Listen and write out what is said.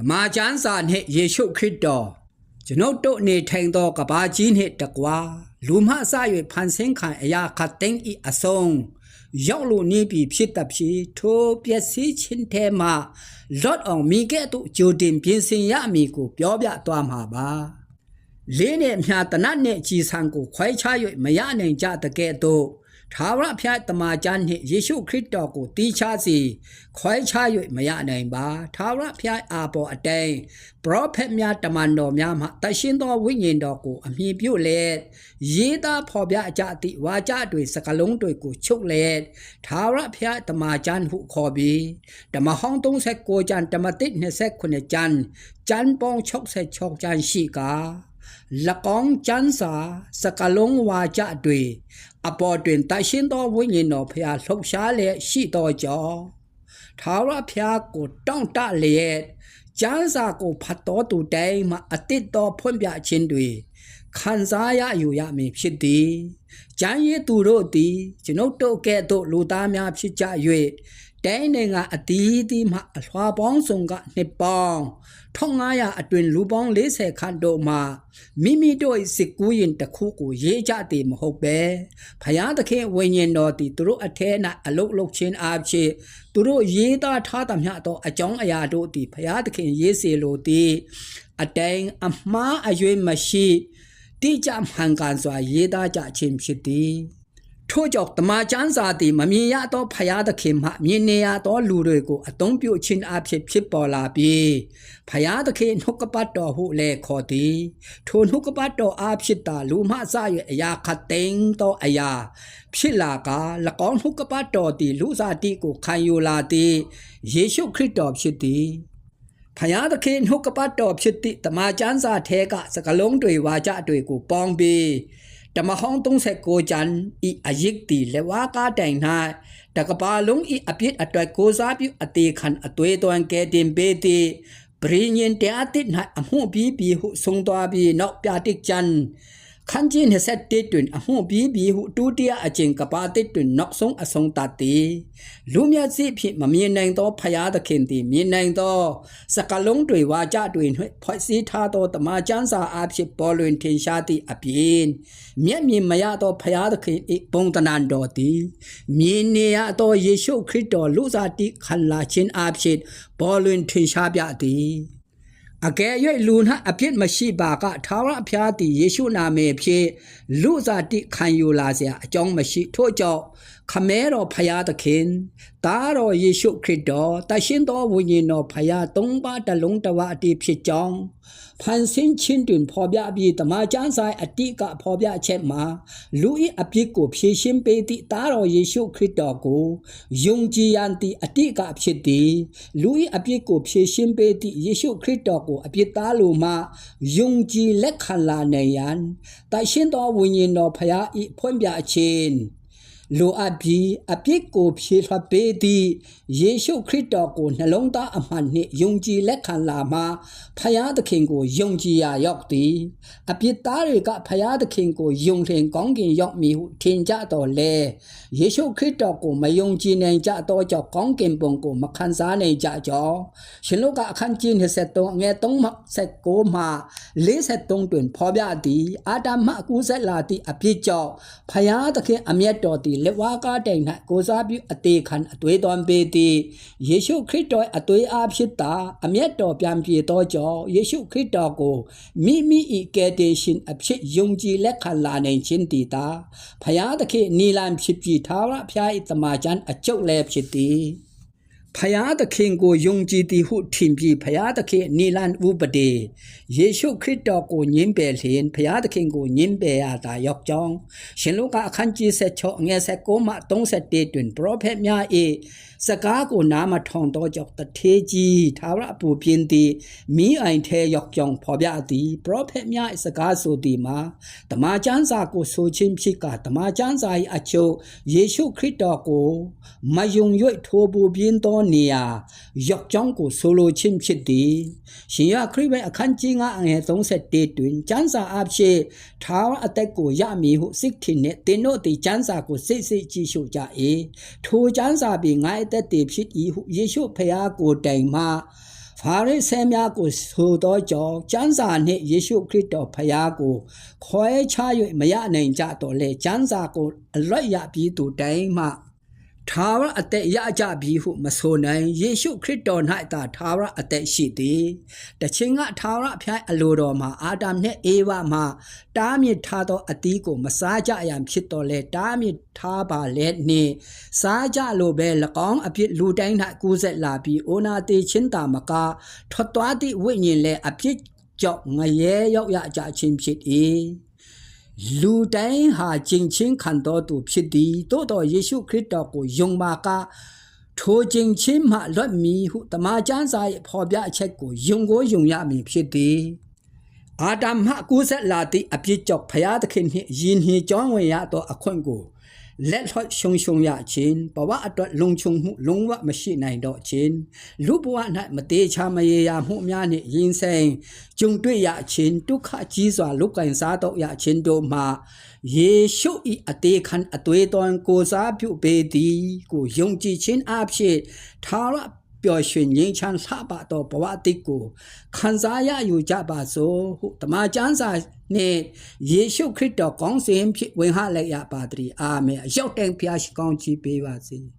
တမန်ကျမ်းစာနှင့်ယေရှုခရစ်တော်ကျွန်ုပ်တို့နေထိုင်သောကဘာကြီးနှင့်တကွာလူမှအစ၍ဖန်ဆင်းခံအရာခတ်သိမ်း၏အဆုံးရောက်လို့နေပြီဖြစ်တတ်ဖြစ်ထိုပျက်စီးခြင်းထဲမှလော့အောင်မိကဲ့သို့ကြိုတင်ပြင်ဆင်ရမည်ကိုပြောပြသွားမှာပါလေးနဲ့မြာတနတ်နဲ့ကြီးဆံကိုခွဲခြား၍မရနိုင်ကြတဲ့ကဲ့သို့ထာဝရဘုရားတမန်ကျမ်းနှင့်ယေရှုခရစ်တော်ကိုတီးခြားစီခွဲခြား၍မရနိုင်ပါထာဝရဘုရားအာပေါ်အတိုင်းပရောဖက်များတမန်တော်များမှတရှင်သောဝိညာဉ်တော်ကိုအမြင်ပြုလေရေးသားဖော်ပြကြသည့်ဝါကြတွေစကလုံးတွေကိုချုပ်လေထာဝရဘုရားတမန်ကျမ်းဟုခေါ်ပြီးဓမ္မဟောင်း39ကျမ်းဓမ္မသစ်29ကျမ်းကျမ်းပေါင်း66ကျမ်းရှိကာละกองจันสาสกลงวาจาด้วยอปอတွင်တရှင်သောဝိညာဉ်တော်ဖျားလှုပ်ရှားလျက်ရှိသောကြောင့်ထာဝရဘုရားကိုတောင့်တလျက်ကျမ်းစာကိုဖတ်တော်သူတိုင်းမှာအတိတ်သောဖွင့်ပြခြင်းတွေခံစားရယူရမည်ဖြစ်သည်ကျမ်းရည်သူတို့သည်ကျွန်ုပ်တို့ကဲ့သို့လူသားများဖြစ်ကြ၍တိုင်းနိုင်ငံအသီးသီးမှအလွှာပေါင်းစုံကနှစ်ပေါင်း1500အတွင်လူပေါင်း40ခန့်တို့မှမိမိတို့၏စစ်ကူးရင်တစ်ခုကိုရေးကြသည်မဟုတ်ပဲဖယားသခင်ဝိညာဉ်တော်သည်သူတို့အထဲ၌အလုတ်လုတ်ခြင်းအားဖြင့်သူတို့ရေးသားထားသမျှသောအကြောင်းအရာတို့သည်ဖယားသခင်ရေးစေလိုသည်အတိုင်းအမှားအယွင်းမရှိတိကျမှန်ကန်စွာရေးသားကြခြင်းဖြစ်သည်ထို့ကြောင့်တမန်ကျမ်းစာသည်မမြင်ရသောဖယားသခင်မှမြင်နေရသောလူတွေကိုအသုံးပြုခြင်းအဖြစ်ဖြစ်ပေါ်လာပြီးဖယားသခင်နှုတ်ကပတ်တော်ဟုလည်းခေါ်သည်ထိုနှုတ်ကပတ်တော်အဖြစ်သာလူမှအစ၍အရာခတ်သိမ်းသောအရာဖြစ်လာက၎င်းနှုတ်ကပတ်တော်သည်လူစားတိကိုခံယူလာသည်ယေရှုခရစ်တော်ဖြစ်သည်ဖယားသခင်နှုတ်ကပတ်တော်ဖြစ်သည့်တမန်ကျမ်းစာထဲကစကားလုံးတွေဝါကြတွေကိုပေါင်းပြီးဓမ္မဟောင်း39ကျမ်းဤအယိတ်တီလေဝါကာတိုင်၌တကပါလုံးဤအပြစ်အတွက်ကိုစားပြုအသေးခံအသွေးသွန်ကဲတင်ပေးသည်ပရိညင်တဲ့အတိတ်၌အမှုပြီးဟုဆုံးသွားပြီးနောက်ပြတိကျမ်းခန်းကြီး27တွင်အမှုပြီးဟုဒုတိယအကျင့်ကပါတိတွင်နောက်ဆုံးအဆုံးတတ်သည်လူမျက်စိဖြင့်မမြင်နိုင်သောဖယားသခင်သည်မြင်နိုင်သောစကလုံးတွေဝါကြတွေနှင့်ဖွဲ့စည်းထားသောတမန်ကျမ်းစာအဖြစ်ပေါ်လွင်ထင်ရှားသည့်အပြင်မျက်မြင်မရသောဖယားသခင်၏ပုံသဏ္ဍာန်တော်သည်မြင်နေရသောယေရှုခရစ်တော်လူစားတိခံလာခြင်းအဖြစ်ပေါ်လွင်ထင်ရှားပြသည်အကယ်၍လူနှအပြစ်မရှိပါကထာဝရဘုရားသည်ယေရှုနာမည်ဖြင့်လူစားတိခံယူလာเสียအကြောင်းမရှိထို့ကြောင့်ခမဲတော်ဖယားသခင်သားတော်ယေရှုခရစ်တော်တရှင်သောဝိညာဉ်တော်ဖယားသုံးပါးတလုံးတဝအတိဖြစ်ကြောင်းဖန်ဆင်းခြင်းတွင်ဖော်ပြပြီးတမန်ကျမ်းစာအတိကဖော်ပြချက်မှာလူ၏အပြစ်ကိုဖြေရှင်းပေးသည့်သားတော်ယေရှုခရစ်တော်ကိုယုံကြည်ရန်သည့်အတိကဖြစ်သည်လူ၏အပြစ်ကိုဖြေရှင်းပေးသည့်ယေရှုခရစ်တော်ကိုအပြစ်သားလူမှယုံကြည်လက်ခံလာနိုင်ရန်တရှင်သောဝိညာဉ်တော်ဖယား၏ဖွင့်ပြခြင်းလိုအပ်ပြီးအပြစ်ကိုဖြေလွှတ်ပေးသည့်ယေရှုခရစ်တော်ကိုနှလုံးသားအမှန်နှင့်ယုံကြည်လက်ခံလာမှဖယားသခင်ကိုယုံကြည်ရာရောက်သည်အပြစ်သားတွေကဖယားသခင်ကိုယုံလျင်ကောင်းကင်ရောက်မည်ဟုထင်ကြတော်လဲယေရှုခရစ်တော်ကိုမယုံကြည်နိုင်ကြသောကြောင့်ကောင်းကင်ဘုံကိုမခံစားနိုင်ကြကြောင်းရှင်လုကာအခန်းကြီး23ငယ်39မှ43တွင်ဖော်ပြသည်အာဒမကူးဆက်လာသည့်အပြစ်ကြောင့်ဖယားသခင်အမျက်တော်သည်လက်ဝါးကားတိုင်၌ကိုစားပြုအသေးခံအသွေးသွန်ပေးသည်ယေရှုခရစ်တော်အသွေးအားဖြစ်သာအမျက်တော်ပြန်ပြေသောကြောင့်ယေရှုခရစ်တော်ကိုမိမိ၏ကယ်တင်ရှင်အဖြစ်ယုံကြည်လက်ခံလာနိုင်ခြင်းတည်သာဖယားသခင်နီလန်ဖြစ်ပြီးထာဝရဘုရား၏တမန်ကျမ်းအကျုပ်လည်းဖြစ်သည်ဖယားသခင်ကိုယုံကြည်သည်ဟုထင်ပြီးဖယားသခင်နီလန်ဥပဒေယေရှုခရစ်တော်ကိုညှင်းပယ်လျင်ဖယားသခင်ကိုညှင်းပယ်ရတာရောက်ကြောင်းရှင်လုကာအခန်းကြီး16ငယ်19မှ31တွင်ပရောဖက်များ၏စကားကိုနားမထောင်သောကြောင့်တထေးကြီးထာဝရအပူပြင်းသည်မိအိုင်ထဲရောက်ကြောင်းဖော်ပြသည်ပရောဖက်များ၏စကားဆိုသည်မှာတမန်ကျမ်းစာကိုဆိုခြင်းဖြစ်ကတမန်ကျမ်းစာ၏အချုပ်ယေရှုခရစ်တော်ကိုမယုံ၍ထိုးပူပြင်းသောနေရာရောက်ကြောင်းကိုဆိုလိုခြင်းဖြစ်သည်ရှင်ရခရစ်ဝင်အခန်းကြီး9ငယ်31တွင်ကျမ်းစာအဖြစ်ထာဝရအသက်ကိုရမည်ဟုစိတ်ထင်နှင့်သင်တို့သည်ကျမ်းစာကိုစိတ်ကြည့်ရှုကြ၏ထိုကျမ်းစာပင်ငါအသက်တည်ဖြစ်၏ဟုယေရှုဖျားကိုတိုင်မှ ဖာရိဆဲများကိုဆိုသောကြောင့်ကျမ်းစာနှင့်ယေရှုခရစ်တော်ဖခင်ကိုခွဲခြား၍မရနိုင်ကြတော့လေကျမ်းစာကိုအလွတ်ရပြီးသူတိုင်းမှထာဝရအသက်ရကြပြီဟုမဆိုနိုင်ယေရှုခရစ်တော်၌သာထာဝရအသက်ရှိသည်တခြင်းကထာဝရဖျားအလိုတော်မှာအာဒမ်နှင့်အေဝမှတားမြစ်ထားသောအသီးကိုမစားကြရန်ဖြစ်တော်လဲတားမြစ်ထားပါလေနှင့်စားကြလိုပဲ၎င်းအပြစ်လူတိုင်း၌ကူးဆက်လာပြီးအိုနာတေချင်းတာမကထွက်သွားသည့်ဝိညာဉ်လည်းအပြစ်ကြောင့်ငရဲရောက်ရကြခြင်းဖြစ်၏လူတိုင်းဟာကျင့်ချင်းခံတော်သူဖြစ်သည်သို့တော်ယေရှုခရစ်တော်ကိုယုံပါကထိုကျင့်ချင်းမှလွတ်မည်ဟုတမန်ကျမ်းစာရဲ့ဖော်ပြချက်ကိုယုံကိုယုံရမည်ဖြစ်သည်အာဒမ်မှကူးဆက်လာသည့်အပြစ်ကြောင့်ဖျားသခင်နှင့်ယဉ်နှီးကြောင်းဝင်ရသောအခွင့်ကိုလက်လွတ်ရှုံရှုံရခြင်းဘဝအတွက်လုံခြုံမှုလုံးဝမရှိနိုင်တော့ခြင်းလူဘဝ၌မသေးချာမရေရာမှုများနှင့်ရင်ဆိုင်ကြုံတွေ့ရခြင်းဒုက္ခကြီးစွာလုကင်စားတော့ရခြင်းတို့မှာယေရှု၏အသေးခံအသွေးသွန်ကိုစားပြုပေသည်ကိုယုံကြည်ခြင်းအဖြစ်ထာဝရပျော်ရွှင်ငြိမ်းချမ်းလှပသောဘဝတိတ်ကိုခံစားရယူကြပါစို့ဟုတမန်ကျမ်းစာနှင့်ယေရှုခရစ်တော်ကောင်းစဉ်ဖြင့်ဝင်ဟလိုက်ရပါသည်အာမင်အရောက်တိုင်ဖျားရှိကောင်းချီးပေးပါစေ